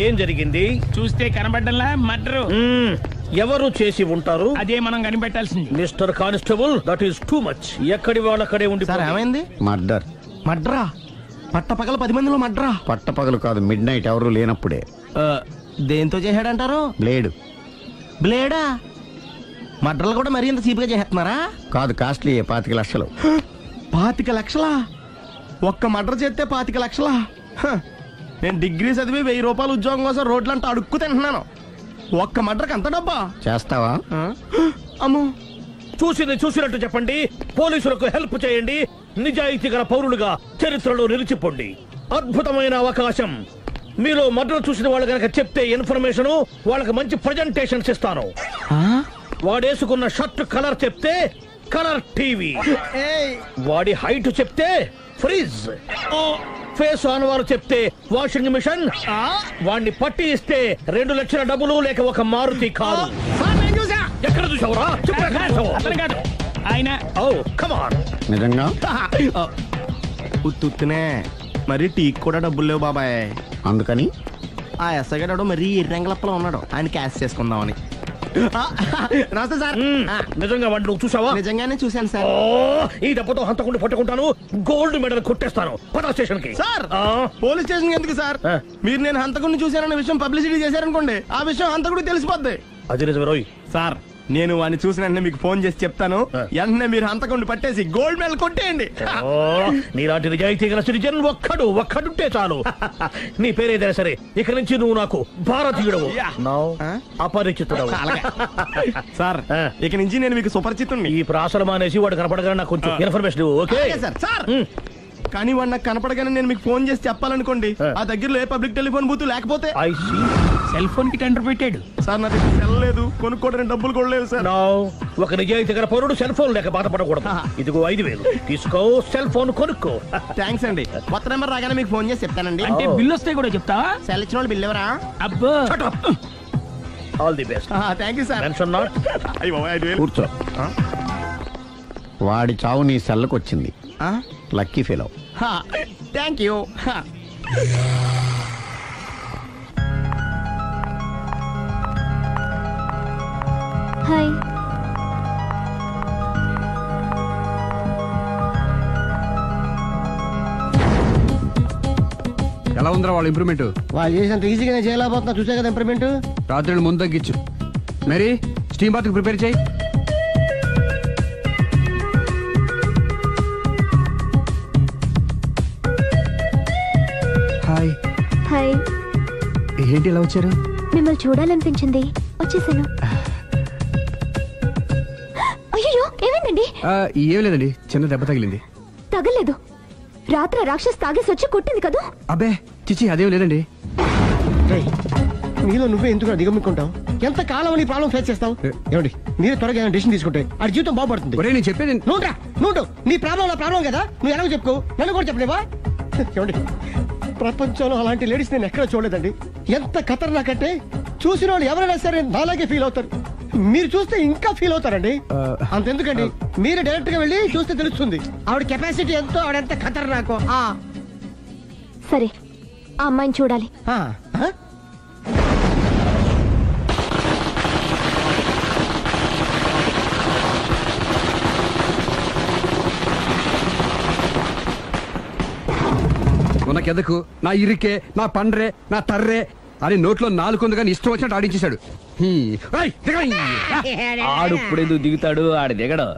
ఏం జరిగింది? చూస్తే కనబడ్డంలా మర్డర్. ఎవరు చేసి ఉంటారు? అదే మనం కనిపెట్టాల్సింది. Mister constable, that is too much. ఎక్కడి వాళ్ళక్కడే ఉండి. సార్ ఏమైంది? మర్డర్. మడ్రా? పట్టపగల 10 మందిలో మడ్రా? పట్టపగలు కాదు, మిడ్ నైట్ ఎవరు లేనప్పుడే. దేంతో చేశాడంటారు? బ్లేడ్. బ్లేడా? మడ్రలు కూడా మరీ ఇంత చీప్గా చేస్తున్నారా? కాదు, కాస్ట్లీ 25 లక్షలు. 25 లక్షలా? ఒక్క మడ్ర చేస్తే 25 లక్షలా? నేను డిగ్రీ చదివి 1000 రూపాయలు ఉద్యోగం కోసం రోడ్లంతా అడుక్కు తింటున్నాను. ఒక్క మడ్రకు అంత డబ్బా? చేస్తావా? అమ్మో. చూసినట్టు చెప్పండి. పోలీసులకు హెల్ప్ చేయండి. నిజాయితీ గల పౌరులుగా చరిత్రలో నిలిచిపోండి. అద్భుతమైన అవకాశం. మీలో మర్డర్ చూసిన వాళ్ళు కనుక చెప్తే ఇన్ఫర్మేషన్, వాళ్ళకి మంచి ప్రజెంటేషన్స్ ఇస్తాను. వాడేసుకున్న షర్ట్ కలర్ చెప్తే కలర్ టీవీ, వాడి హైట్ చెప్తే ఫ్రిజ్, ఫేస్ ఆన్ వారు చెప్తే వాషింగ్ మిషన్, వాడిని పట్టి ఇస్తే 2 లక్షల డబ్బులు లేక ఒక మారుతి కారు. ఎక్కడ చూసావురా? ఆయన నిజంగా ఉత్తునే మరి టీకి కూడా డబ్బులు లేవు బాబాయ్. అందుకని ఆ ఎస్ఐగాడు మరీ ఎర్రంగలప్పలో ఉన్నాడు, ఆయన క్యాష్ చేసుకుందామని. నమస్తే సార్. నిజంగా వాడిని నువ్వు చూసావా? నిజంగానే చూశాను సార్. ఈ దెబ్బతో హంతకుండా పట్టుకుంటాను, గోల్డ్ మెడల్ కొట్టేస్తాను. పద స్టేషన్ కి. సార్ పోలీస్ స్టేషన్ ఎందుకు సార్? మీరు నేను హంతకుడిని చూశానన్న విషయం పబ్లిసిటీ చేశారనుకోండి, ఆ విషయం హంతకుడికి తెలిసిపోద్ది. అది నిజమే రోయ్. సార్ నేను వాడిని చూసిన వెంటనే మీకు ఫోన్ చేసి చెప్తాను. వెంటనే మీరు హంతకుడిని పట్టేసి గోల్డ్ మెడల్ కొట్టేయండి. నీలాంటి నిజాయితీ గల సిటిజన్ ఒక్కడుంటే చాలు. నీ పేరేదైనా సరే, ఇక నుంచి నువ్వు నాకు భారతీయుడవు, అపరిచితుడవు. సార్ ఇక నుంచి నేను మీకు సుపరిచితుడిని. ఈ ప్రాసలు మానేసి వాడు కనపడగానే నాకు కొంచెం ఇన్ఫర్మేషన్. Okay sir. కానీ వాడు నాకు కనపడగానే నేను మీకు ఫోన్ చేసి చెప్పాలనుకోండి, ఆ దగ్గరలో ఏ పబ్లిక్ టెలిఫోన్ బూత్ లేకపోతే. సెల్ ఫోన్ కి టెండర్ పెట్టాడు సార్. నా దగ్గర సెల్ లేదు, కొనుక్కోవడానికి డబ్బులు కూడా లేవు సార్. ఒక నిజాయితీ గల పౌరుడు సెల్ ఫోన్ లేక బాధపడకూడదు. ఇదిగో 5000 తీసుకో, సెల్ ఫోన్ కొనుక్కో. థ్యాంక్స్ అండి. కొత్త నెంబర్ రాగానే మీకు ఫోన్ చేసి చెప్తానండి. అంటే బిల్లు వస్తే కూడా చెప్తావా? సెల్ ఇచ్చిన వాళ్ళు బిల్ ఎవరా? అబ్బో. All the best. Thank you sir. కూర్చో. వాడి చావు నీ సెల్లకు వచ్చింది. Lucky fellow. Thank you. Hi. ఎలా ఉందిరా వాళ్ళ ఇంప్రూవ్మెంట్? వాళ్ళు చేసినంత ఈజీగానే చేయలేకపోతున్నా, చూసే కదా ఇంప్రూవ్మెంట్. రాత్రి ముందు తగ్గించు. మరి స్టీమ్ బాత్ ప్రిపేర్ చేయి. హాయ్. హాయ్. ఏంటి ఇలా వచ్చారు? మిమ్మల్ని చూడాలనిపించింది, వచ్చేసాను. అయ్యో ఏమైందండి? ఏం లేదండి, చిన్న దెబ్బ తగిలింది. తగలేదు. రాత్రి రాక్షస్ తాగేసి వచ్చి కొట్టింది కదా? అబ్బే చిచి, అదేం లేదండి. నీలో నువ్వే ఎందుకు దిగమ్ముకుంటావు? ఎంత కాలం నీ ప్రాబ్లం ఫేస్ చేస్తావు? ఏమండి మీరే త్వరగా డెసిషన్ తీసుకుంటే ఆ జీవితం బాగుపడుతుంది. నేను చెప్పేది నువ్వు నీ ప్రాబ్లం నా ప్రాబ్లం కదా, నువ్వు ఎలాగో చెప్పుకో, నన్ను కూడా చెప్పలేవా? ఏమండి ప్రపంచంలో అలాంటి లేడీస్ నేను ఎక్కడ చూడలేదండి. ఎంత ఖతర్నాకంటే చూసిన వాళ్ళు ఎవరైనా సరే నాలాగే ఫీల్ అవుతారు. మీరు చూస్తే ఇంకా ఫీల్ అవుతారండి. అంతెందుకండి, మీరు డైరెక్ట్ గా వెళ్ళి చూస్తే తెలుస్తుంది ఆవిడ కెపాసిటీ ఎంతో, ఆవిడెంత ఖతర్నాకో. సరే, ఆ అమ్మాయిని చూడాలి. నాకెదకు, నా ఇరికే, నా పండ్రే, నా తర్రే అని నోట్లో 4 ఉంది కానీ ఇష్టం వచ్చినట్టు ఆడించేశాడు. ఆడు ఇప్పుడెందుకు దిగుతాడు? ఆడు దిగడు.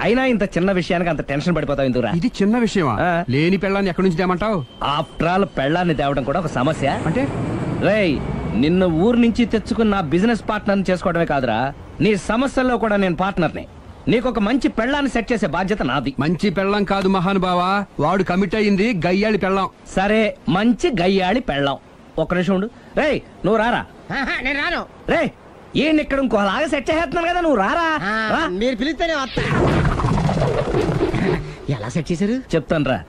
అయినా ఇంత చిన్న విషయానికి అంత టెన్షన్ పడిపోతావు ఎందుకురా? ఇది చిన్న విషయమా? లేని పెళ్ళాన్ని ఎక్కడి నుంచి తేమంటావు? ఆఫ్టర్ ఆల్ పెళ్ళాన్ని తేవడం కూడా ఒక సమస్య అంటే? రేయ్, నిన్న ఊరు నుంచి తెచ్చుకున్న నా బిజినెస్ పార్ట్నర్ని చేసుకోవడమే కాదురా, నీ సమస్యల్లో కూడా నేను పార్ట్నర్ని. నీకు ఒక మంచి పెళ్ళాన్ని సెట్ చేసే బాధ్యత నాది. మంచి పెళ్ళం కాదు మహానుభావా, వాడు కమిట్ అయ్యింది గయ్యాళి పెళ్ళం. సరే, మంచి గయ్యాళి పెళ్ళాం. ఒక్క నిమిషం ఉండు. రేయ్ నువ్వు రారా. నేను రాను. రే ఈయన ఇక్కడ ఇంకోలాగా సెట్ చేస్తున్నాను కదా, నువ్వు రారా. మీరు పిలిస్తేనే వస్తా. ఎలా సెట్ చేశారు చెప్తాను రా.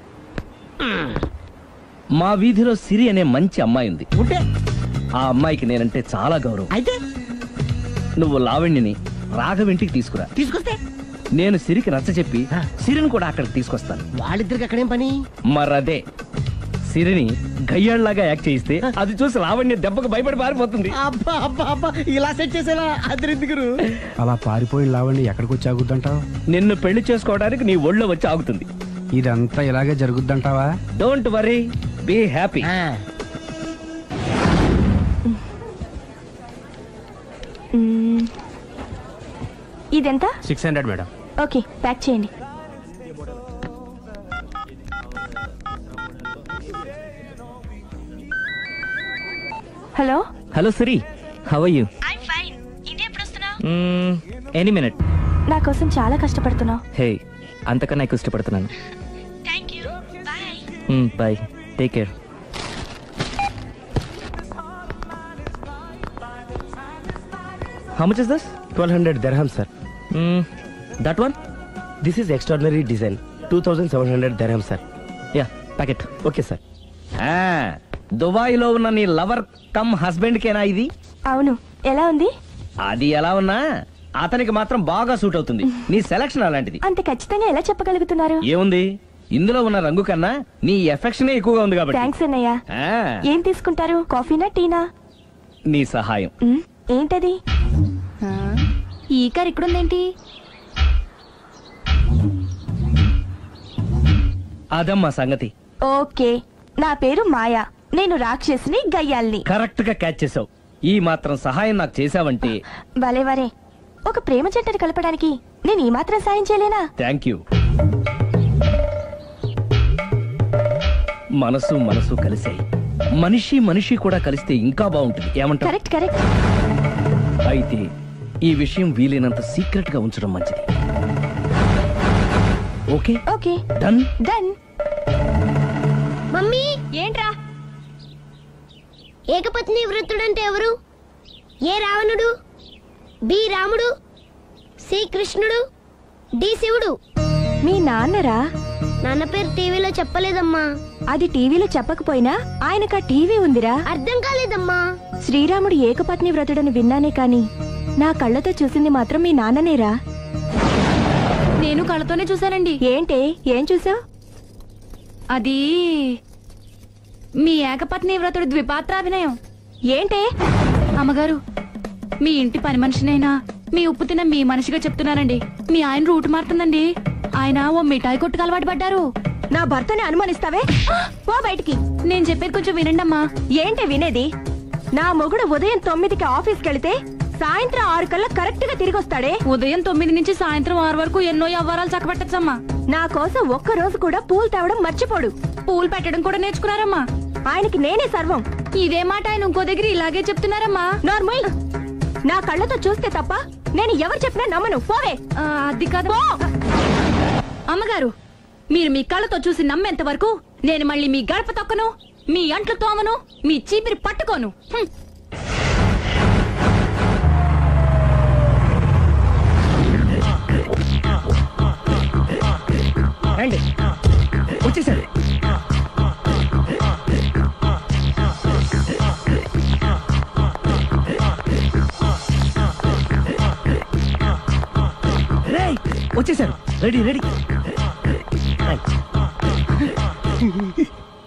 మా వీధిలో సిరి అనే మంచి అమ్మాయి ఉంది. ఆ అమ్మాయికి నేనంటే చాలా గౌరవం. అయితే నువ్వు లావణ్యని రాఘవింటికి తీసుకొస్తే నేను సిరికి నచ్చ చెప్పి సిరిని కూడా అక్కడికి తీసుకొస్తాను. వాళ్ళిద్దరికి అక్కడేం పని? మరదే సిరిని గయ్యాళ్ళలాగా యాక్ట్ చేయిస్తే అది చూసి లావణ్య దెబ్బకు భయపడి పారిపోతుంది. అబ్బా అబ్బా అబ్బా ఇలా సెట్ చేసేలా అద్దరిద్దరు. అలా పారిపోయిన లావండి ఎక్కడికి వచ్చి ఆగుద్దంటావు? నిన్ను పెళ్లి చేసుకోవడానికి నీ ఒళ్ళో వచ్చి ఆగుతుంది. ఇదంతా ఇలాగే జరుగుద్దంటావా? Don't worry, be happy. ఇదెంత? 600 మేడం. ఓకే, ప్యాక్ చేయండి. Hello hello Siri, how are you? I'm fine. India ఎప్పుడు వస్తున్నావు? Any minute. నా కోసం చాలా కష్టపడుతున్నావు. హే, అంతకన్నా ఎక్కువ ఇష్టపడుతున్నాను. Thank you. Bye. Bye, take care. How much is this? 1200 dirham, sir. That one? This is extraordinary design. 2700 dirham, sir. Yeah, pack it. Okay, sir. Dubai లో ఉన్న నీ లవర్ కమ్ హస్బెండ్ కేనా ఇది? అవును. ఎలా ఉంది? అది ఎలా ఉన్నా అతనికి మాత్రం బాగా సూట్ అవుతుంది. నీ సెలక్షన్ అలాంటిది. అంత ఖచ్చితంగా ఎలా చెప్పగలుగుతున్నారు? ఏముంది, ఇందులో ఉన్న రంగు కన్నా నీ ఎఫెక్షన్ ఎక్కువగా ఉంది కాబట్టి. థ్యాంక్స్ అన్నయ్య. ఏం తీసుకుంటారు? కాఫీనా, టీనా? నీ సహాయం. ఏంటది? ఈ కార్ ఇక్కడుందేంటి? అదమ్మా సంగతి. ఓకే, నా పేరు మాయా. నేను రాక్షసిని, గయ్యాల్ని. కరెక్ట్ గా క్యాచ్ చేసావు. ఈ మాత్రం సహాయం నాకు చేసావంటే. భలే వరే. ఒక ప్రేమ జంటని కలపడానికి నేను ఈ మాత్రం సాయం చేయలేనా? Thank you. మనసు మనసు కలిసాయి. మనిషి కూడా కలిస్తే ఇంకా బాగుంటుంది. ఏమంటావు? Correct correct. అయితే ఈ విషయం వీలైనంత సీక్రెట్ గా ఉంచడం మంచిది. Okay okay, done done. Mummy, ఏంట్రా? ఏకపత్ని వృత్తుడంటే ఎవరు? ఏ రావణుడు, బి రాముడు, సి కృష్ణుడు, డి శివుడు. మీ నాన్నరా? నాన్న పేరు టీవీలో చెప్పలేదమ్మా. అది టీవీలో చెప్పకపోయినా ఆయనకా టీవీ ఉందిరా. అర్థం కాలేదమ్మా. శ్రీరాముడు ఏకపత్ని వ్రతుడని విన్నానే కాని నా కళ్ళతో చూసింది మాత్రం మీ నాన్ననేరా. నేను కళ్ళతోనే చూశానండి. ఏంటే, ఏం చూసావు? అది మీ ఏకపత్ని వ్రతుడి ద్విపాత్రాభినయం. ఏంటే? అమ్మగారు, మీ ఇంటి పని మనిషినైనా మీ ఉప్పు తిన్న మీ మనిషిగా చెప్తున్నానండి. మీ ఆయన రూటు మారుతుందండి. ఆయన ఓ మిఠాయి కొట్టుకు అలవాటు పడ్డారు. నా భర్తని అనుమానిస్తావే? పో బయటికి. నేను చెప్పేది కొంచెం వినండి అమ్మా. ఏంటి వినేది? నా మొగుడు ఉదయం 9కి ఆఫీస్కి వెళితే సాయంత్రం 6 కల్లా కరెక్ట్ గా తిరిగి వస్తాడే. ఉదయం 9 నుంచి సాయంత్రం 6 వరకు ఎన్నో వ్యవహారాలు చక్కబెట్టచ్చమ్మా. నా కోసం ఒక్క రోజు కూడా పూలు తేవడం మర్చిపోడు. పూలు పెట్టడం కూడా నేర్చుకున్నారమ్మా. ఆయనకి నేనే సర్వం. ఇదే మాట ఆయన ఇంకో దగ్గర ఇలాగే చెప్తున్నారమ్మా. నార్మల్. నా కళ్ళతో చూస్తే తప్ప నేను ఎవరు చెప్పినా నమ్మను. పోవే. అది కాదు అమ్మగారు. మీరు మీ కళ్ళతో చూసి నమ్మేంత వరకు నేను మళ్ళీ మీ గడప తొక్కను, మీ అంట్లు తోమను, మీ చీపిరి పట్టుకోను. రండి, వచ్చేసాడు. వచ్చేసారు. Ready ready.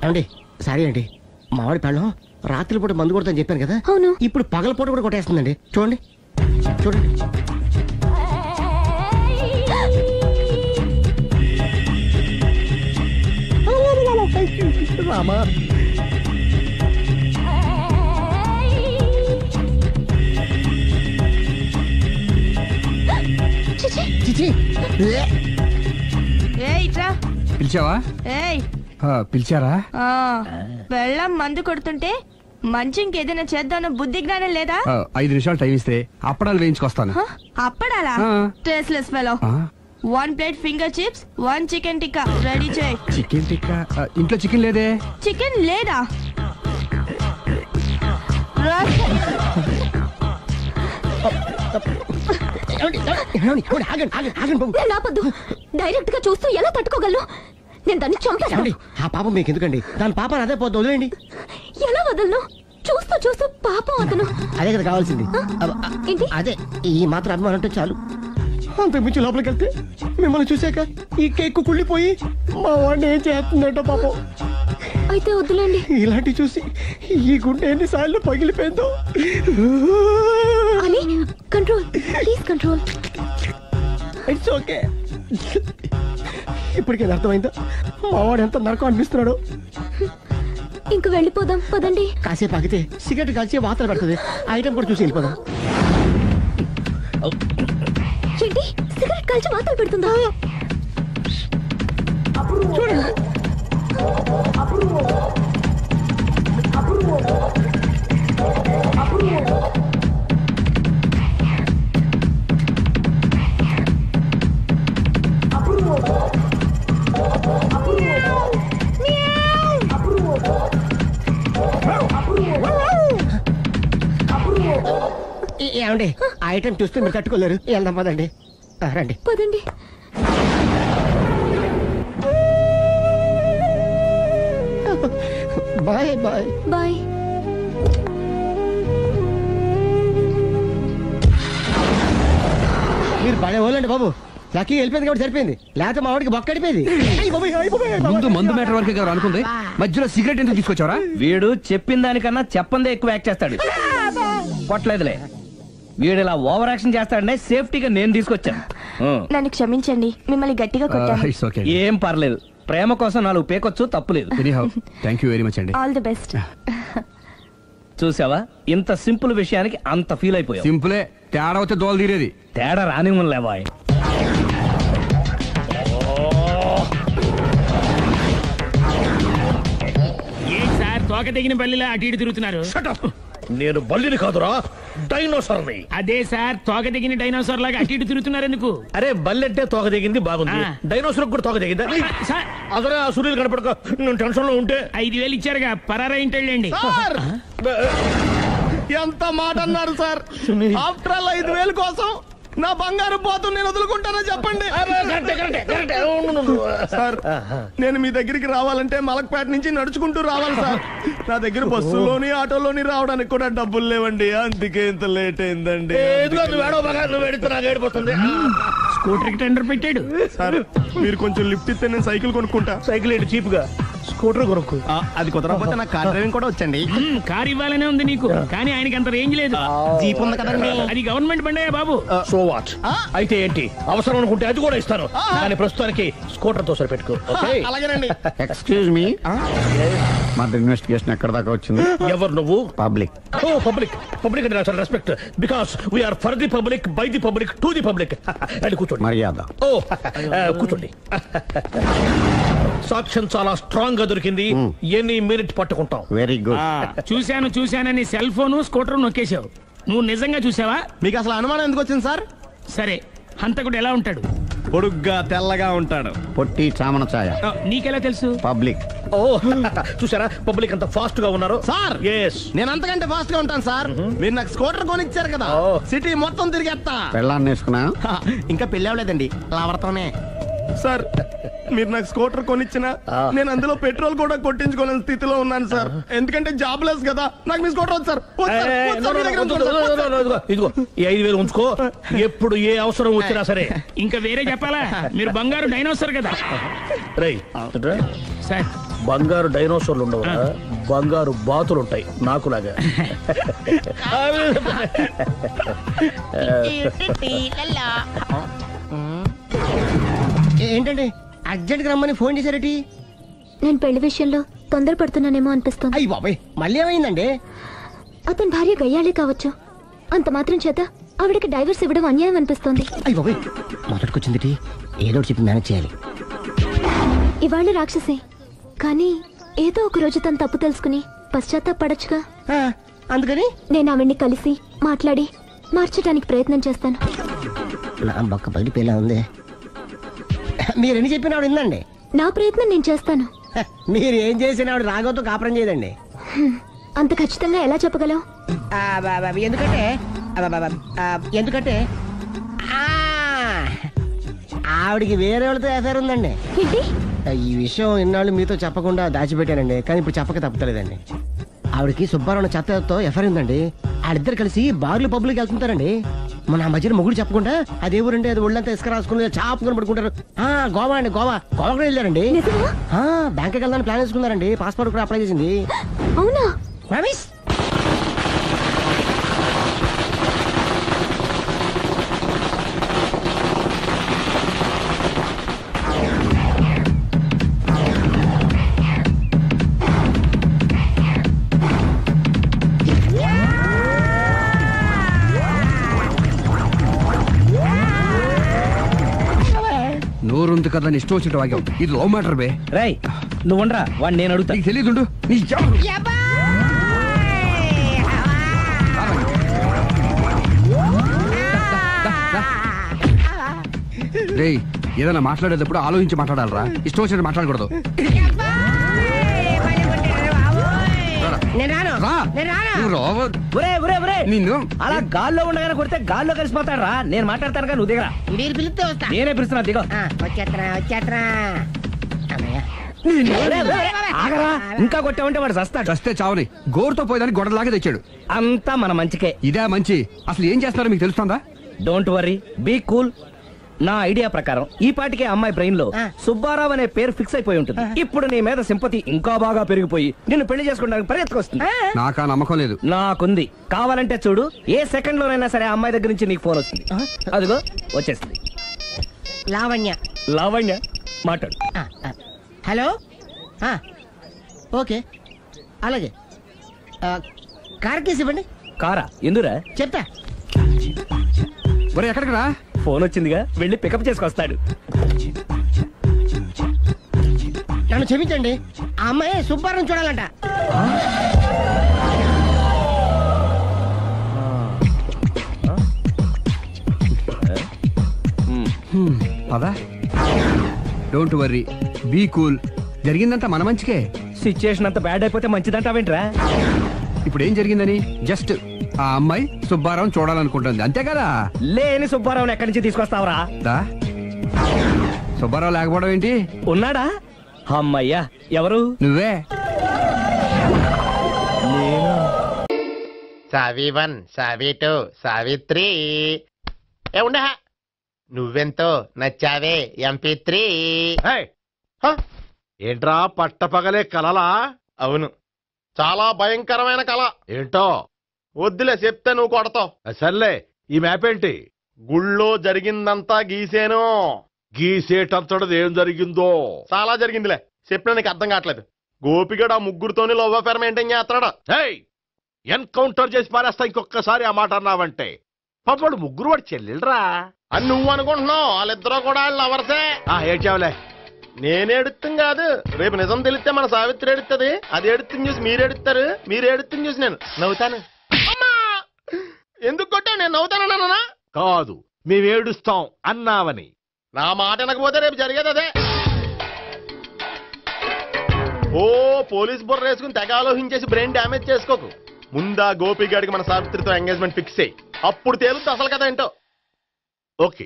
అండి సారీ అండి, మామిడి పళ్ళం రాత్రిపూట మందు కొడతాను చెప్పాను కదా. అవును. ఇప్పుడు పగలపూట కూడా కొట్టేస్తుందండి. చూడండి చూడండి. రామా, చిచి. పిలిచావా? పిలిచారా? వెళ్ళం మందు కొడుతుంటే మంచి ఇంకేదైనా చేద్దామన్న బుద్ధి జ్ఞానం లేదా? 5 నిమిషాలు టైం ఇస్తే అప్పడాలు వేయించుకొస్తాను. అప్పడాలా? Tasteless fellow. 1 plate finger chips, 1 chicken tikka ready చేయి. చికెన్ టిక్కా? ఇంట్లో చికెన్ లేదే. చికెన్ లేదా? నాపద్దు. డైరెక్ట్ గా చూస్తూ ఎలా తట్టుకోగలను? నేను దాన్ని చంపాను. ఆ పాపం మీకు ఎందుకండి? దాని పాప అదే పోతుంది, వదిలేండి. ఎలా వదలను? చూస్తూ చూస్తూ పాపం అతను. అదే కదా కావాల్సింది. ఏంటి? అదే ఈ మాత్రం అభిమానం అంటే చాలు. అంతకుమించి లోపలికి వెళ్తే మిమ్మల్ని చూసాక ఈ కేక్ కుళ్ళిపోయి మా వాడిని ఏం చేస్తుందంట పాపం. అయితే వద్దులేండి. ఇలాంటి చూసి ఈ గుండె ఎన్నిసార్లు పగిలిపోయిందో. అని control, please control. It's okay. ఇప్పటికే అర్థమైందా మావాడు ఎంత నరకం అనిపిస్తున్నాడు. ఇంక వెళ్ళిపోదాం పదండి. కాసేపు ఆగితే సిగరెట్ కాల్చి వాతలు పడుతుంది. ఐటమ్ కూడా చూసి వెళ్ళిపోదాం. ఏంటి సిగరెట్ కాల్చి వాతలు పెడుతుందా? చూడండి. ఏమండి ఐటమ్ చూస్తే మీరు తట్టుకోలేరు. వెళ్దాం పదండి. రండి పదండి. Bye bye bye. మీరు పడే వాళ్ళండి బాబు. లక్కీ వెళ్ళిపోయింది కాబట్టి సరిపోయింది, లేకపోతే మా వాడికి బొక్క అడిపోయింది. ముందు మందు మ్యాటర్ వరకే కదా అనుకుంది, మధ్యలో సిగరెట్ ఎందుకు తీసుకొచ్చావరా? వీడు చెప్పిన దానికన్నా చెప్పందే ఎక్కువ యాక్ట్ చేస్తాడు. కొట్టలేదులే, వీడు ఇలా ఓవర్ యాక్షన్ చేస్తాడనే సేఫ్టీగా నేను తీసుకొచ్చాను. నన్ను క్షమించండి, మిమ్మల్ని గట్టిగా కొట్టాను. It's okay. ఏం పర్లేదు, ప్రేమ కోసం 4 పేకొచ్చు, తప్పులేదు. Anyhow thank you very much అండి. All the best. చూసావా, ఇంత సింపుల్ విషయానికి అంత ఫీల్ అయిపోయావు. సింపులే, తేడా వస్తే దోలు తీరేది. తేడా రాని లేవా? ఏంటి సార్ తోక తెగిన బల్లిలా అటు ఇటు తిరుగుతున్నారు? నేను బల్లిని కాదురా, డైనోసార్ని. అదే సార్, తోక తెగిన డైనోసార్ లాగా అటు ఇటు తిరుగుతున్నారు ఎందుకు? అరే బల్లెట్టే తోక దిగింది బాగుంది, ఆ. డైనోసార్ కూడా తోక దిగిందా? సార్ అసలే ఆ సూర్యులు కనపడక నేను టెన్షన్ లో ఉంటే 5,000 ఇచ్చారుగా, పరారా ఇంటండి. ఎంత మాట అన్నారు సార్. ఆఫ్టర్ ఆల్ 5,000 కోసం నా బంగారు పోతు నేను వదులుకుంటానని చెప్పండి సార్. నేను మీ దగ్గరికి రావాలంటే మలక్పేట నుంచి నడుచుకుంటూ రావాలి సార్. నా దగ్గర బస్సులోని ఆటోలోని రావడానికి కూడా డబ్బులు లేవండి, అందుకే ఇంత లేట్ అయిందండి. స్కూటర్ కి టెండర్ పెట్టాడు సార్. మీరు కొంచెం లిఫ్ట్ ఇస్తే నేను సైకిల్ కొనుక్కుంటా. సైకిల్ ఏంటి చీప్ గా, స్కూటర్ కొనుక్కు. అది కుదరకపోతే నాకు కార్ డ్రైవింగ్ కూడా వచ్చండి. కార్ ఇవ్వాలనే ఉంది నీకు, కానీ ఆయనకి అంత రేంజ్ లేదు. జీప్ ఉంది కదండి. అది గవర్నమెంట్ బండే బాబు. So what? అయితే ఏంటి, అవసరం అనుకుంటే అది కూడా ఇస్తాను, కానీ ప్రస్తుతానికి స్కూటర్ తో సరిపెట్టుకో. అలాగేనండి. ఎక్స్క్యూజ్ మీ, మర్డర్ ఇన్వెస్టిగేషన్ ఎక్కడ దాకా వచ్చింది? ఎవరు నువ్వు? పబ్లిక్. ఓ పబ్లిక్. పబ్లిక్ అంటే చాలా respect, because we are for the public, by the public, to the public. అది కూర్చోండి. మర్యాద. ఓ కూర్చోండి. సాక్ష్యం చాలా స్ట్రాంగ్ గా దొరికింది, ఎన్ని మినిట్ పట్టుకుంటాం. Very good. చూశానని సెల్ ఫోన్ స్కూటర్ నొక్కేశావు. నువ్వు నిజంగా చూసావా? మీకు అసలు అనుమానం ఎందుకు వచ్చింది సార్? సరే, హంతకుడు ఎలా ఉంటాడు? పొడుగ్గా తెల్లగా ఉంటాడు. పొట్టి చామన ఛాయ. నీకెలా తెలుసు? పబ్లిక్. ఓ చూసారా పబ్లిక్ అంత ఫాస్ట్ గా ఉన్నారు సార్. ఎస్, నేను అంతకంటే ఫాస్ట్ గా ఉంటాను సార్. మీరు నాకు స్కూటర్ కొనిచ్చారు కదా, సిటీ మొత్తం తిరిగేస్తా. పెళ్ళాన్ని వేసుకున్నా? ఇంకా పెళ్లి అవ్వలేదండి, లావర్తోనే. సార్ మీరు నాకు స్కూటర్ కొనిచ్చిన నేను అందులో పెట్రోల్ కూడా కొట్టించుకోలేని స్థితిలో ఉన్నాను సార్. ఎందుకంటే జాబ్ లెస్ కదా, నాకు మీ స్కూటర్ వద్దు సార్. ఇదిగో ఈ 5,000 ఉంచుకో, ఎప్పుడు ఏ అవసరం వచ్చినా సరే. ఇంకా వేరే చెప్పాలా? మీరు బంగారు డైనోసార్ కదా. రై సార్, బంగారు డైనోసార్లు ఉండవు, బంగారు బాతులు ఉంటాయి నాకులాగా. ఏంటండి అర్జెంట్ గా రమ్మని ఫోన్ చేశారటి? నేను పెళ్లి విషయంలో తొందరపడుతున్నానేమో అనిపిస్తుంది. అయ్యి బాబాయ్, మళ్ళీ ఏమైందండి? అతని భార్య గయ్యాలే కావచ్చు, అంత మాత్రం చేత ఆవిడకి డైవర్స్ ఇవ్వడం అన్యాయం అనిపిస్తోంది. అయ్యి బాబాయ్, మొదటికొచ్చింది ఏదో చెప్పి మేనేజ్ చేయాలి. ఇవాళ రాక్షసే, కానీ ఏదో ఒక రోజు తను తప్పు తెలుసుకుని పశ్చాత్తాపడొచ్చుగా. అందుకని నేను ఆవిడ్ని కలిసి మాట్లాడి మార్చడానికి ప్రయత్నం చేస్తాను. నా బొక్క బయట పేలా ఉంది. మీరు ఎన్ని చెప్పిన ఆవిడ ఉందండి. నా ప్రయత్నం నేను చేస్తాను. మీరు ఏం చేసిన ఆవిడ రాగోతో కాపురం చేయదండి. అంత ఖచ్చితంగా ఎలా చెప్పగలవు? ఎందుకంటే ఎందుకంటే ఆవిడికి వేరే వాళ్ళతో ఎఫైర్ ఉందండి. ఏంటి? ఈ విషయం ఇన్నాళ్ళు మీతో చెప్పకుండా దాచిపెట్టానండి, కానీ ఇప్పుడు చెప్పక తప్పలేదండి. ఆవిడకి సుబ్బారావు చెత్తతో ఎఫైర్ ఉందండి. వాళ్ళిద్దరు కలిసి బార్లు పబ్లిక్ వెళ్తుంటారండి. మన మధ్యన మొగుడు చెప్పకుండా అదే ఊరండి, అది ఒళ్ళంతా ఇసుక రాసుకుని చాపుకొని పడుకుంటారు. గోవా అండి, గోవా కూడా వెళ్ళారండి. బ్యాంక్కి వెళ్దాని ప్లాన్ వేసుకున్నారండి. పాస్పోర్ట్ కూడా అప్లై చేసింది. అవునా? రమేష్ నోరుంది కదా ఇష్టం వచ్చినట్టు వాగావు. ఇది లవ్ మ్యాటర్ బే. రై నువ్వు ఉండరా, వాడిని నేను అడుగుతా. నీకు తెలియదుండు. రేయ్, ఏదైనా మాట్లాడేటప్పుడు ఆలోచించి మాట్లాడాలరా, ఇష్టం వచ్చినట్టు మాట్లాడకూడదు. నిన్ను అలా గాల్లో ఉండగానే కొడితే గాల్లో కలిసిపోతాడు రా. నేను మాట్లాడతాను కానీ నువ్వు దిగరా. మీరు పిలిస్తే వస్తా. నేనే పిలుస్తున్నా, దిగో. వచ్చేత్తరా. ఆగరా, ఇంకా కొట్టావంటే వాడు చస్తాడు. చస్తే చావని గోరుతో పోయేదానికి గొడవలాగా తెచ్చాడు. అంతా మన మంచికే. ఇదే మంచి. అసలు ఏం చేస్తారో మీకు తెలుస్తుందా? Don't worry, be cool. నా ఐడియా ప్రకారం ఈ పాటికే అమ్మాయి బ్రెయిన్ లో సుబ్బారావు అనే పేరు ఫిక్స్ అయిపోయి ఉంటుంది. ఇప్పుడు నీ మీద సింపతి ఇంకా బాగా పెరిగిపోయి నిన్ను పెళ్లి చేసుకోవడానికి పరిగెత్తుకొస్తుంది. నాకా నమ్మకం లేదు. నాకుంది. కావాలంటే చూడు, ఏ సెకండ్ లోనైనా సరే ఆ అమ్మాయి దగ్గర నుంచి నీకు ఫోన్ వస్తుంది. అదిగో వచ్చేస్తుంది. లావణ్య. లావణ్య మాట్లాడు. హలో. ఓకే, అలాగే. కార్ కేసు ఇవ్వండి. కారా? ఎందురా? చెప్తా. మరి ఎక్కడికి రా? ఫోన్ వచ్చిందిగా, వెళ్ళి పికప్ చేసుకొస్తాడు. నన్ను క్షమించండి, ఆ అమ్మాయి సుబ్బారం చూడాలంట. పదా. Don't worry, be cool. జరిగిందంతా మన మంచికే. సిచ్యుయేషన్ అంత బ్యాడ్ అయిపోతే మంచిదంటావేంట్రా? ఇప్పుడు ఏం జరిగిందని జస్ట్ ఆ అమ్మాయి సుబ్బారావు చూడాలనుకుంటుంది, అంతే కదా. లేని సుబ్బారావుని ఎక్కడి నుంచి తీసుకొస్తావురా? సుబ్బారావు లేకపోవడం ఏంటి? ఉన్నాడా? అమ్మయ్యా, ఎవరు? నువ్వే. సావి 1, సావి 2, సావిత్రి. ఉండే నువ్వెంతో నచ్చావే MP3. ఏంట్రా పట్టపగలే కలలా? అవును, చాలా భయంకరమైన కళ. ఏంటో వద్దులే, చెప్తే నువ్వు కొడతావు. సర్లే, ఈ మ్యాప్ ఏంటి? గుళ్ళో జరిగిందంతా గీసేను. గీసేటంతటది ఏం జరిగిందో? చాలా జరిగిందిలే, చెప్పినా నీకు అర్థం కావట్లేదు. గోపిగడు ఆ ముగ్గురుతోని లవ్ అఫేర్ మెయింటైన్ చేస్తున్నాడు. ఎన్కౌంటర్ చేసి పారేస్తా ఇంకొకసారి ఆ మాట అన్నావంటే. పాపడు ముగ్గురు వాడు చెల్లెలరా అని నువ్వు అనుకుంటున్నావు. వాళ్ళిద్దరూ కూడా లవర్సే. ఏడ్చావులే. నేనేడుతుంది కాదు, రేపు నిజం తెలిస్తే మన సావిత్రి ఎడుతుంది. అది ఎడుతుంది చూసి మీరు ఎడుతారు, మీరు ఎడుతుంది చూసి నేను నవ్వుతాను. ఎందుకు కొట్టావు? నేను నవ్వుతానన్నా? కాదు, మేమేడుస్తాం అన్నావని. నా మాట వినకపోతే రేపు జరిగేది అదే. ఓ పోలీస్ బుర్ర వేసుకుని తెగ ఆలోచించేసి బ్రెయిన్ డ్యామేజ్ చేసుకోకు. ముందా గోపిగాడికి మన సావిత్రితో ఎంగేజ్మెంట్ ఫిక్స్ అయ్యి అప్పుడు తేలుతుంది అసలు కదా ఏంటో. ఓకే,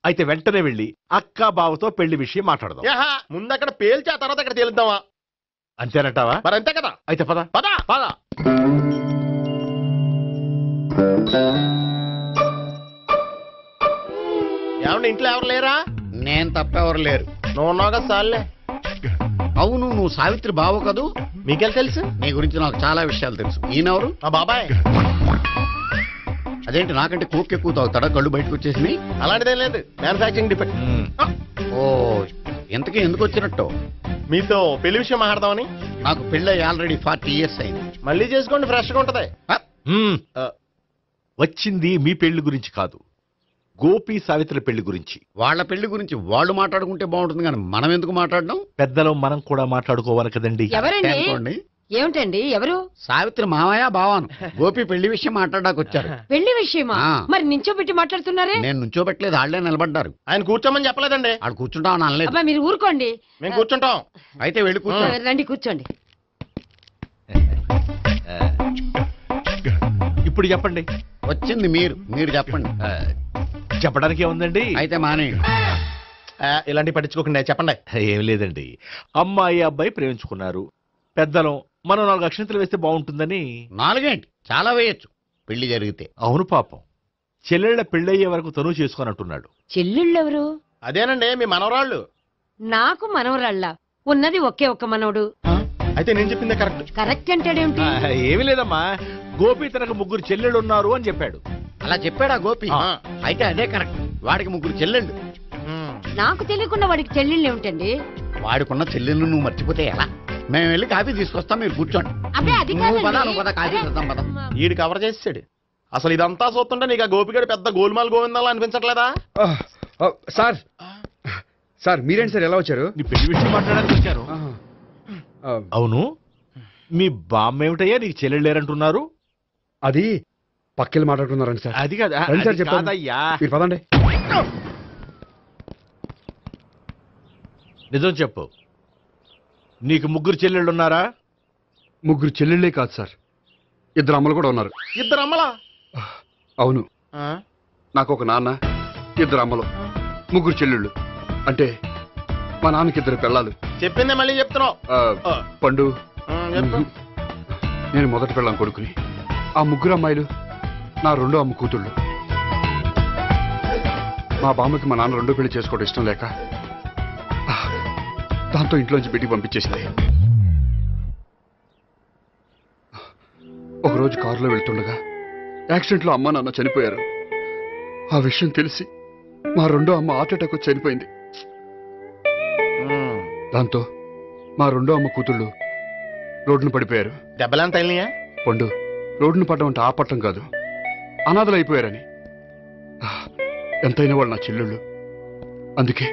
అయితే వెంటనే వెళ్ళి అక్క బావతో పెళ్లి విషయం మాట్లాడదాం. ముందు అక్కడ పేల్చి ఆ తర్వాత అక్కడ తేలుద్దామా? అంతేనంటావా? మరి అంతే కదా. అయితే పద పద పద. ఏమండి, ఇంట్లో ఎవరు లేరా? నేను తప్పెవరు లేరు. నువ్వు ఉన్నావు కదా సార్లే. అవును, నువ్వు సావిత్రి బావు కదూ? మీకెళ్ళి తెలుసు? నీ గురించి నాకు చాలా విషయాలు తెలుసు. ఈయనెవరు? మా బాబాయ్. అదేంటి, నాకంటే కోక్ ఎక్కువ తాగుతాడా? కళ్ళు బయటకు వచ్చేసి? అలాంటిదేం లేదు, మ్యానుఫాక్చరింగ్ డిఫెక్ట్. ఓ, ఇంతకీ ఎందుకు వచ్చినట్టు? మీతో పెళ్లి విషయం మాట్లాడదామని. నాకు పెళ్ళి ఆల్రెడీ 40 years అయింది. మళ్ళీ చేసుకోండి, ఫ్రెష్ గా ఉంటది. వచ్చింది మీ పెళ్లి గురించి కాదు, గోపి సావిత్రి పెళ్లి గురించి. వాళ్ళ పెళ్లి గురించి వాళ్ళు మాట్లాడుకుంటే బాగుంటుంది, కానీ మనం ఎందుకు మాట్లాడడం? పెద్దలో మనం కూడా మాట్లాడుకోవాలి కదండి. ఎవరండి? ఏమిటండి? ఎవరు? సావిత్రి మామయ్య బావాను. గోపి పెళ్లి విషయం మాట్లాడడానికి వచ్చారు. పెళ్లి విషయమా? మరి నించోబెట్టి మాట్లాడుతున్నారే? నేను నుంచోబెట్టలేదు, వాళ్ళే నిలబడ్డారు. ఆయన కూర్చోమని చెప్పలేదండి. వాళ్ళు కూర్చుంటామని అనలేదు. అబ్బా, మీరు ఊరుకోండి. మేము కూర్చుంటాం. అయితే వెళ్ళి కూర్చోండి. రండి, కూర్చోండి. ఇప్పుడు చెప్పండి. వచ్చింది మీరు చెప్పండి. చెప్పడానికి ఏముందండి? అయితే మానేయండి. ఇలాంటివి పట్టించుకోకుండా చెప్పండి. ఏం లేదండి, అమ్మాయి అబ్బాయి ప్రేమించుకున్నారు. పెద్దలు మనం 4 అక్షంతలు వేస్తే బాగుంటుందని. 4 ఏంటి, చాలా వేయచ్చు పెళ్లి జరిగితే. అవును పాపం, చెల్లెళ్ళ పెళ్ళయ్యే వరకు తను చేసుకోనంటున్నాడు. చెల్లెళ్ళెవరు? అదేనండి మీ మనవరాళ్ళు. నాకు మనవరాళ్ళ ఉన్నది ఒకే ఒక్క మనవడు. అయితే నేను చెప్పిందే కరెక్ట్. కరెక్ట్ అంటాడేమిటి? ఏమీ లేదమ్మా, గోపి తనకు 3 చెల్లెళ్ళు ఉన్నారు అని చెప్పాడు. అలా చెప్పాడా గోపి? అయితే అదే కరెక్ట్. వాడికి 3 చెల్లెళ్ళు. నాకు తెలియకుండా వాడికి చెల్లెళ్ళు ఏమిటండి? వాడికున్న చెల్లెళ్ళు నువ్వు మర్చిపోతే ఎలా? మేము వెళ్ళి కాఫీ తీసుకొస్తాం, మీరు కూర్చోండి. అబ్బే అది కాఫీ చేద్దాం పద. ఈడు కవర్ చేసాడు. అసలు ఇదంతా చూస్తుంటే నీకు ఆ గోపిగాడు పెద్ద గోల్మాల్ గోవిందాలు అనిపించట్లేదా? సార్ సార్ మీరేంటి సార్ ఎలా వచ్చారు? నీ పెళ్లి విషయం మాట్లాడడానికి వచ్చారు. అవును, మీ బామ్మ ఏమిటయ్యా నీకు చెల్లెళ్ళు లేరంటున్నారు? అది పక్కెళ్ళి మాట్లాడుకున్నారండి సార్. అది కాదు సార్ చెప్పండి. మీరు పదండి. నిజం చెప్పు, నీకు 3 చెల్లెళ్ళు ఉన్నారా? 3 చెల్లెళ్ళే కాదు సార్, 2 అమ్మలు కూడా ఉన్నారు. 2 అమ్మలా? అవును, నాకు ఒక నాన్న, 2 అమ్మలు, 3 చెల్లెళ్ళు. అంటే మా నాన్నకి 2 పిల్లలు. చెప్పిందే మళ్ళీ చెప్తున్నావు. పండు, నేను మొదటి పిల్లం కొడుకుని. ఆ 3 అమ్మాయిలు నా 2వ అమ్మ కూతుళ్ళు. మా బామ్మకి మా నాన్న 2వ పెళ్లి చేసుకోవడం ఇష్టం లేక దాంతో ఇంట్లోంచి బిడ్డికి పంపించేసింది. ఒకరోజు కారులో వెళ్తుండగా యాక్సిడెంట్లో అమ్మ నాన్న చనిపోయారు. ఆ విషయం తెలిసి మా 2వ అమ్మ హార్ట్ అటాక్ వచ్చి చనిపోయింది. దాంతో మా 2వ అమ్మ కూతుళ్ళు రోడ్డును పడిపోయారు. దెబ్బలంత వెళ్ళినాయా? పండు, రోడ్డును పడ్డం అంటే ఆపట్టం కాదు, అనాథలు అయిపోయారని. ఎంతైనా వాళ్ళు నా చెల్లెళ్ళు. అందుకే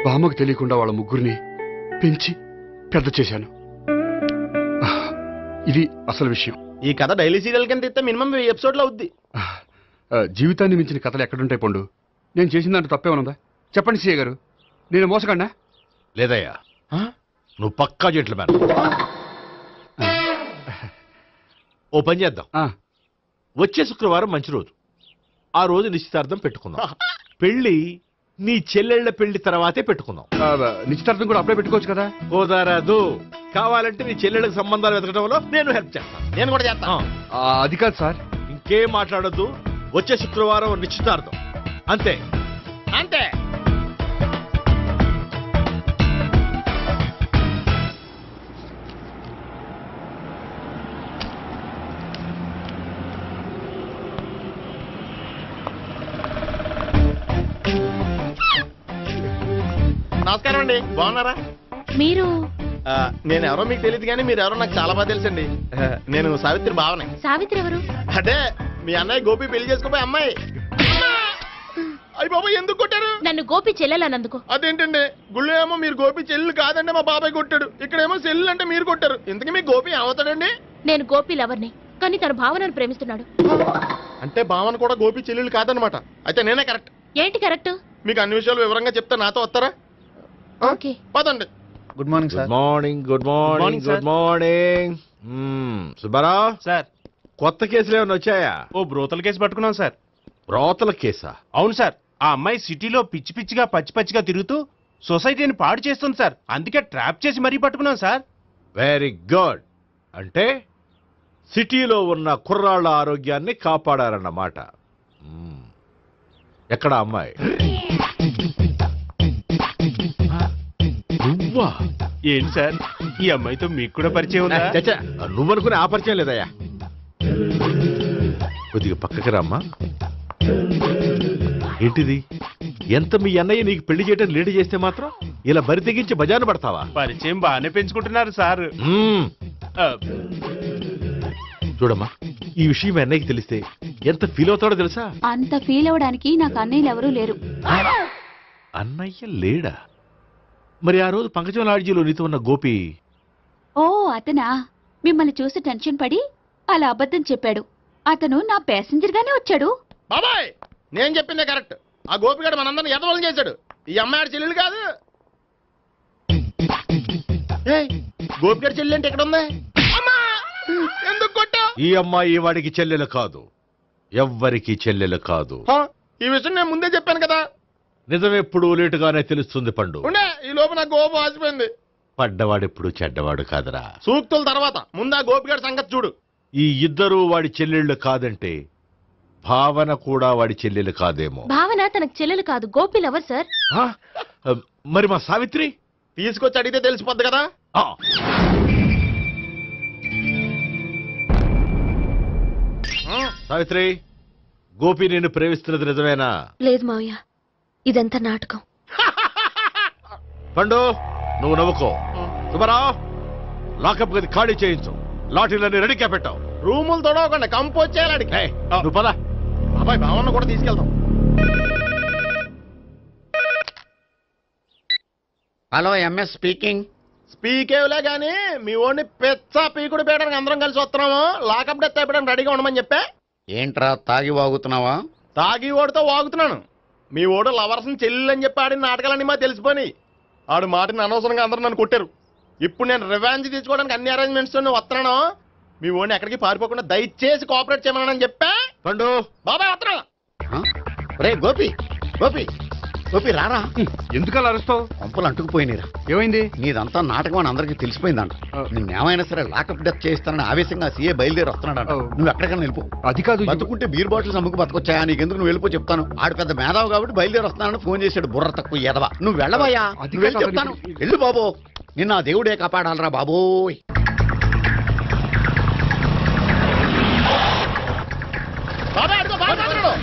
బామ్మకు తెలియకుండా వాళ్ళ 3 పెంచి పెద్ద చేశాను. ఇది అసలు విషయం. ఈ కథ డైలీ సీరియల్ కింద ఇస్తే మినిమం 1000 ఎపిసోడ్లు అవుద్ది. జీవితాన్ని మించిన కథలు ఎక్కడుంటాయి పండు? నేను చేసిన దాంట్లో తప్పేమనుందా? చెప్పండి సీఏ గారు, నేను మోసగండా? లేదయ్యా, నువ్వు పక్కా జెంట్లమ్యాన్. ఓ పని చేద్దాం, వచ్చే శుక్రవారం మంచి రోజు, ఆ రోజు నిశ్చితార్థం పెట్టుకుందాం. పెళ్లి నీ చెల్లెళ్ల పెళ్లి తర్వాతే పెట్టుకుందాం. నిశ్చితార్థం కూడా అప్పుడే పెట్టుకోవచ్చు కదా? కుదరదు. కావాలంటే నీ చెల్లెళ్ళకి సంబంధాలు వెతకడంలో నేను హెల్ప్ చేస్తాను. నేను కూడా చేస్తాను. అది కాదు సార్. ఇంకేం మాట్లాడొద్దు, వచ్చే శుక్రవారం నిశ్చితార్థం, అంతే అంతే. నమస్కారం అండి, బాగున్నారా? మీరు? నేను ఎవరో మీకు తెలియదు కానీ మీరు ఎవరో నాకు చాలా బాగా తెలుసండి. నేను సావిత్రి భావనే. సావిత్రి ఎవరు? అంటే మీ అన్నయ్య గోపి పెళ్లి చేసుకోపోయి అమ్మాయి. అయ్యి బాబాయ్, ఎందుకు కొట్టారు? నన్ను గోపి చెల్లెలన్నందుకు. అదేంటండి, గుళ్ళు ఏమో మీరు గోపి చెల్లు కాదంటే మా బాబాయ్ కొట్టాడు, ఇక్కడేమో చెల్లు అంటే మీరు కొట్టారు. ఇంతకీ మీ గోపి ఏమవుతాడండి? నేను గోపి లవర్ని, కానీ తన భావనను ప్రేమిస్తున్నాడు. అంటే భావన కూడా గోపి చెల్లెలు కాదనమాట. అయితే నేనే కరెక్ట్. ఏంటి కరెక్ట్? మీకు అన్ని విషయాలు వివరంగా చెప్తే నాతో వస్తారా? ఓకే, పదండి. Good morning sir. Morning. Good morning. Good morning. Subbarao sir, కొత్త కేసులు ఏమైనా వచ్చాయా? ఓ బ్రోతల కేసు పట్టుకున్నాం సార్. బ్రోతల కేసా? అవును సార్, ఆ అమ్మాయి సిటీలో పిచ్చి పిచ్చిగా పచ్చి పచ్చిగా తిరుగుతూ సొసైటీని పాడు చేస్తుంది సార్. అందుకే ట్రాప్ చేసి మరీ పట్టుకున్నాం సార్. Very good. అంటే సిటీలో ఉన్న కుర్రాళ్ళ ఆరోగ్యాన్ని కాపాడారన్నమాట. ఎక్కడ అమ్మాయి? నువ్వా? ఏంటి సార్, ఈ అమ్మాయితో మీకు కూడా పరిచయం ఉందా? నువ్వనుకునే ఆ పరిచయం లేదయ్యా. కొద్దిగా పక్కకి రామ్మా. ఏంటిది? ఎంత మీ అన్నయ్య నీకు పెళ్లి చేయడం లేట్ చేస్తే మాత్రం ఇలా బరి తెగించి బజారు పడతావా? పరిచయం బాగానే పెంచుకుంటున్నారు సార్. చూడమ్మా, ఈ విషయం మీ అన్నయ్యకి తెలిస్తే ఎంత ఫీల్ అవుతాడో తెలుసా? అంత ఫీల్ అవడానికి నాకు అన్నయ్యలు ఎవరూ లేరు. అన్నయ్య లేడా? మరి ఆ రోజు పంకజం లాడ్జీలో నీతో ఉన్న గోపి? ఓ అతనా? మిమ్మల్ని చూసి టెన్షన్ పడి అలా అబద్ధం చెప్పాడు. అతను నా ప్యాసింజర్ గానే వచ్చాడు. బాబాయ్, నేను చెప్పిందే కరెక్ట్. ఆ గోపిగాడు మనందరిని ఎదవలం చేశాడు. ఈ అమ్మాయి చెల్లెలు కాదు. గోపిగాడి చెల్లి అంటే ఎక్కడ ఉంది? ఎందుకు కొట్టా? ఈ అమ్మాయి వాడికి చెల్లెలు కాదు, ఎవ్వరికి చెల్లెలు కాదు. ఈ విషయం నేను ముందే చెప్పాను కదా. నిజమెప్పుడు లేటుగానే తెలుస్తుంది పండు. ఉండే, ఈ లోపు నా గోపు ఆసిపోయింది. పడ్డవాడెప్పుడు చెడ్డవాడు కాదురా. సూక్తుల తర్వాత ముందు ఆ గోపిగాడి సంగతి చూడు. ఈ ఇద్దరు వాడి చెల్లెళ్ళు కాదంటే భావన కూడా వాడి చెల్లెలు కాదేమో. భావన తనకు చెల్లెలు కాదు, గోపి లవర్ సార్. ఆ? మరి మా సావిత్రి తీసుకొచ్చి అడిగితే తెలిసిపోద్ది కదా. సావిత్రి, గోపి నేను ప్రేమిస్తున్నది నిజమేనా? లేదు మావయ్య, ఇదంతా నాటకం. పండు, నువ్వు నవ్వుకో. సుబ్బారావు, లాకప్ గది ఖాళీ చేయించు. లాఠీలన్నీ రెడీగా పెట్టావు. రూములు తొడవకుండా కంపోజ్ చేయాలి. నువ్వు పద. అబ్బాయి భావన కూడా తీసుకెళ్తాం. Hello, MS speaking. స్పీకేవ్లే గానీ మీ ఓడిని పెచ్చ పీకుడు పేయడానికి అందరం కలిసి వస్తున్నాము. లాకప్ డెత్ అయిపోయడానికి రెడీగా ఉండమని చెప్పే. ఏంట్రా తాగి వాగుతున్నావా? తాగి ఓడితో వాగుతున్నాను. మీ ఓడు లవర్స్ని చెల్లెలని చెప్పి ఆడిన నాటకాలన్నీ మా తెలిసిపోయి ఆడు మాటని అనవసరంగా అందరూ నన్ను కొట్టారు. ఇప్పుడు నేను రివెంజ్ తీసుకోవడానికి అన్ని అరేంజ్మెంట్స్ వస్తున్నాను. మీ ఓడిని ఎక్కడికి పారిపోకుండా దయచేసి కోఆపరేట్ చేయమని చెప్పా. పండు బాబాయ్ వస్తున్నాను. రే గోపి, గోపి, గోపి రారా. ఎందుకలా అరుస్తావు? పంపులు అంటుకుపోయినరా. ఏమైంది? నీదంతా నాటకం అని అందరికీ తెలిసిపోయిందంట. నిన్నేమైనా సరే లాకప్ డెత్ చేస్తానని ఆవేశంగా సీఏ బయలుదేరి వస్తున్నాడంట. నువ్వు ఎక్కడికైనా వెళ్ళిపో. అది కాదు, బతుకుంటే బీర్ బాటిల్స్ అమ్ముకు బతకొచ్చాయా? నీకెందుకు, నువ్వు వెళ్ళిపో చెప్తాను. ఆడు పెద్ద మేధావు కాబట్టి బయలుదేరి వస్తానని ఫోన్ చేశాడు. బుర్ర తక్కువ ఎదవా. నువ్వు వెళ్ళవయ్యా, నువ్వు వెళ్ళి చెప్తాను. వెళ్ళు బాబో, నిన్న ఆ దేవుడే కాపాడాలరా బాబోయ్. బాబాయ్ అడుగు, బాబాయ్ అడుగు.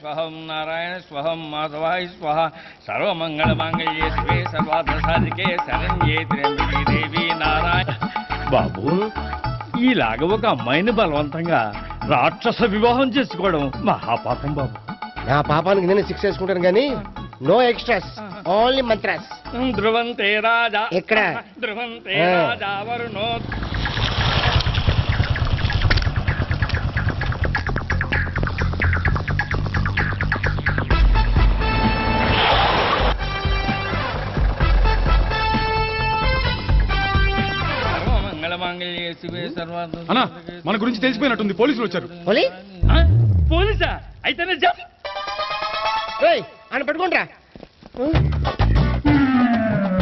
స్వహం నారాయణ స్వహం మాధవాయ స్వహ సర్వమంగళ మాంగళ్యే శివే సర్వార్థ సాధికే శరణ్యే త్ర్యంబకే దేవి నారాయణ. బాబు, ఈలాగ ఒక అమ్మాయిని బలవంతంగా రాక్షస వివాహం చేసుకోవడం మహాపాపం బాబు. నా పాపానికి నేను శిక్ష వేసుకుంటాను కానీ నో ఎక్స్ట్రాస్, ఓన్లీ మంత్రాస్. ధ్రువంతే రాజా ఎక్కడ? ధ్రువంతే రాజా వరుణో. అన్నా, మన గురించి తెలిసిపోయినట్టుంది. పోలీసులు వచ్చారు. పోలీసా? అయితేనే అని పట్టుకుంటా.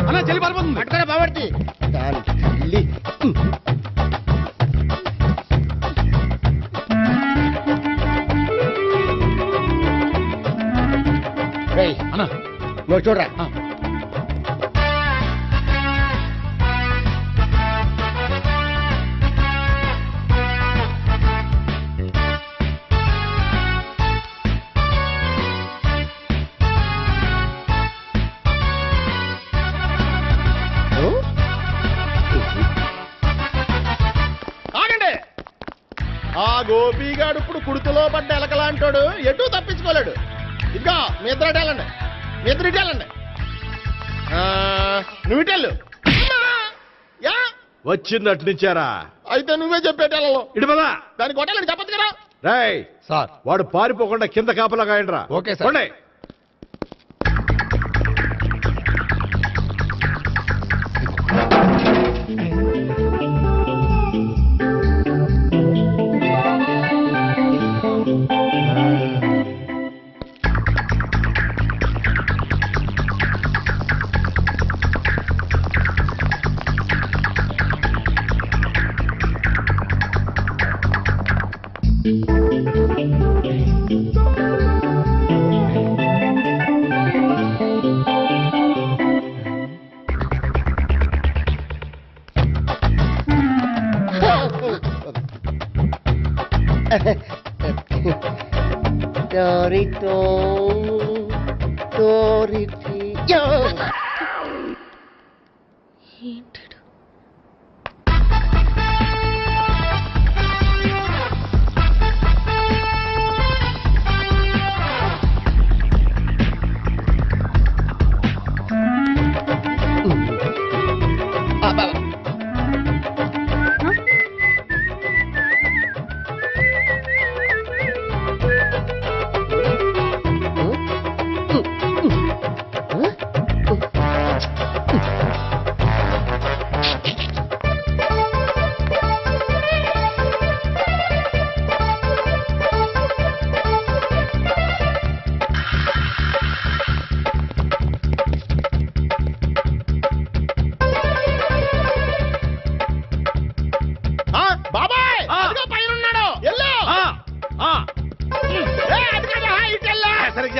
అన్నా, చెల్లి పారిపోతుంది. పట్టుకోరా బాబర్తి. అన్నా, నువ్వు చూడరా. ఆ గోపిగాడు ఇప్పుడు కుడుతులో పడ్డ ఎలకలాంటాడు, ఎటు తప్పించుకోలేడు. ఇంకా మీ ఇద్దరు వెళ్ళండి, మీ ఇద్దరు ఇటు వెళ్ళండి. నువ్వు ఇటు వెళ్ళు. వచ్చిందటు నుంచారా? అయితే నువ్వే చెప్పేటెళ్ళలో ఇటు పదా. దాన్ని కొట్టాలని చెప్పచ్చు కదా. రేయ్ సార్, వాడు పారిపోకుండా కింద కాపలా కాయండిరా. Okay sir. Torito, Torito.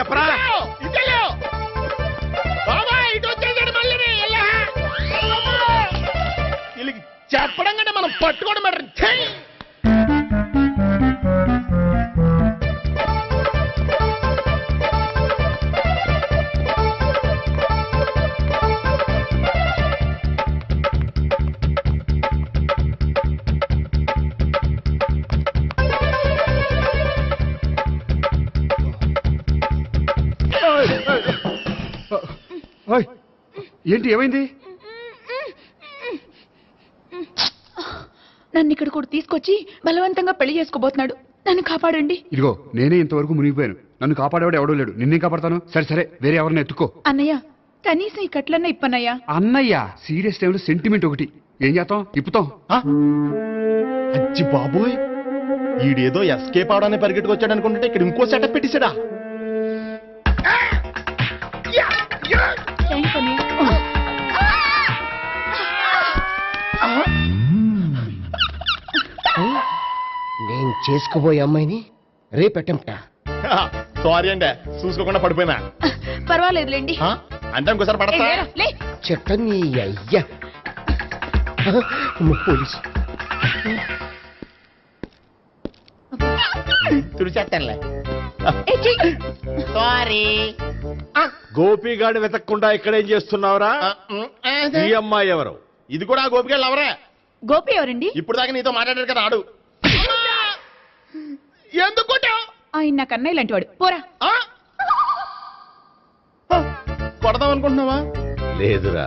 చెప్పరా చెప్పడం కంటే మనం పట్టుకోవడం బెటర్. ఏంటి ఏమైంది? నన్ను ఇక్కడ కూడా తీసుకొచ్చి బలవంతంగా పెళ్లి చేసుకోబోతున్నాడు. నన్ను కాపాడండి. ఇదిగో నేనే ఇంతవరకు మునిగిపోయాను. నన్ను కాపాడేవాడు ఎవడో లేడు. నిన్నే కాపాడతాను. సరే సరే వేరే ఎవరిని ఎత్తుకో. అన్నయ్య కనీసం ఈ కట్లన్నా ఇప్పన్నయ్యా. అన్నయ్య సీరియస్ టైంలో సెంటిమెంట్ ఒకటి. ఏం చేస్తాం? ఇప్పుతాం. అచ్చి బాబోయ్, ఈడేదో ఎస్కేప్ అవడానికి పరిగెట్టుకొచ్చాడు అనుకుంటే ఇక్కడ ఇంకో సెటప్ పెట్టేశాడా? నేను చేసుకోబోయే అమ్మాయిని రేపెట్టంట. సారీ అండి, చూసుకోకుండా పడిపోయినా. పర్వాలేదులేండి. అంటే ఇంకోసారి పడతా చెట్ట నీ అయ్యా. పోలీసు తుడిచేస్తానులే. సారీ. గోపిగాడు వెతకకుండా ఇక్కడేం చేస్తున్నావురా? ఈ అమ్మాయి ఎవరు? ఇది కూడా గోపిగాళ్ళు ఎవరే? గోపి ఎవరండి? ఇప్పుడు దాకా నీతో మాట్లాడారు కదా ఆడు. ఎందుకు ఆయన నాకు అన్నయ్య లాంటి వాడు. పోరా. కొడదాం అనుకుంటున్నావా? లేదురా,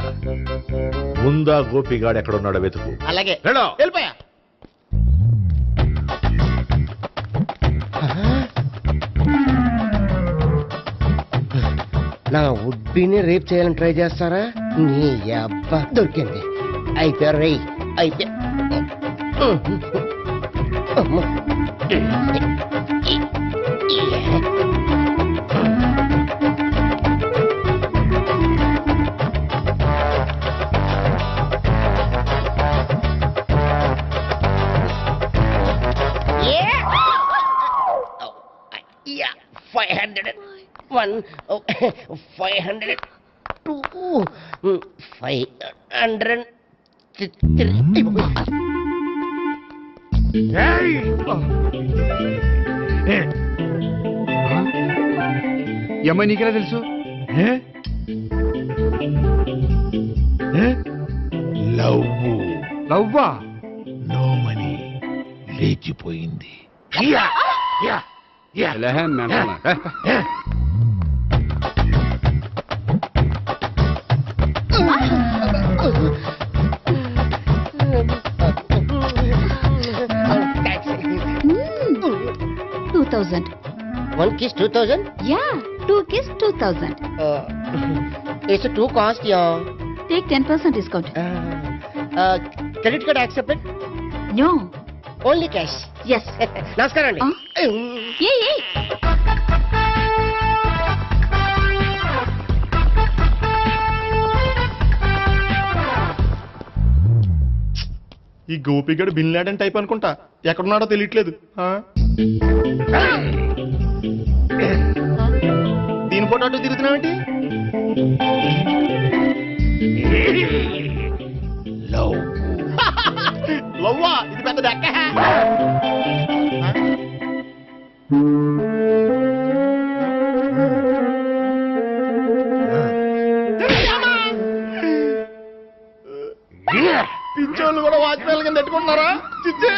ముందా గోపిగాడు ఎక్కడున్నాడో వెతుకు. అలాగే వెళ్ళో. వెళ్ళిపోయా. నా ఉడ్బీని రేప్ చేయాలని ట్రై చేస్తారా? నీ అబ్బా దొరికింది. అయిపోయా రై అయిపోయా. ఈ అమ్మాయి నీకెలా తెలుసు? లవ్వా? నో మనీ లేచిపోయింది. One kiss 2000? Yeah, 2 kiss 2000. It's a 2 cost, yeah. Take 10% discount. Credit card accepted? No. Only cash. Yes. నమస్కారం అండి. ఈ గోపిగడు బిన్ లాడెన్ టైప్ అనుకుంటా. ఎక్కడున్నాడో తెలియట్లేదు. దీని ఫోటో అటు తిరుగుతున్నావేంటి? లవ్వా? ఇది పెద్ద దక్క. పిచ్చోళ్ళు కూడా వాచ్మెన్ కింద పెట్టుకుంటున్నారా? చిచ్చే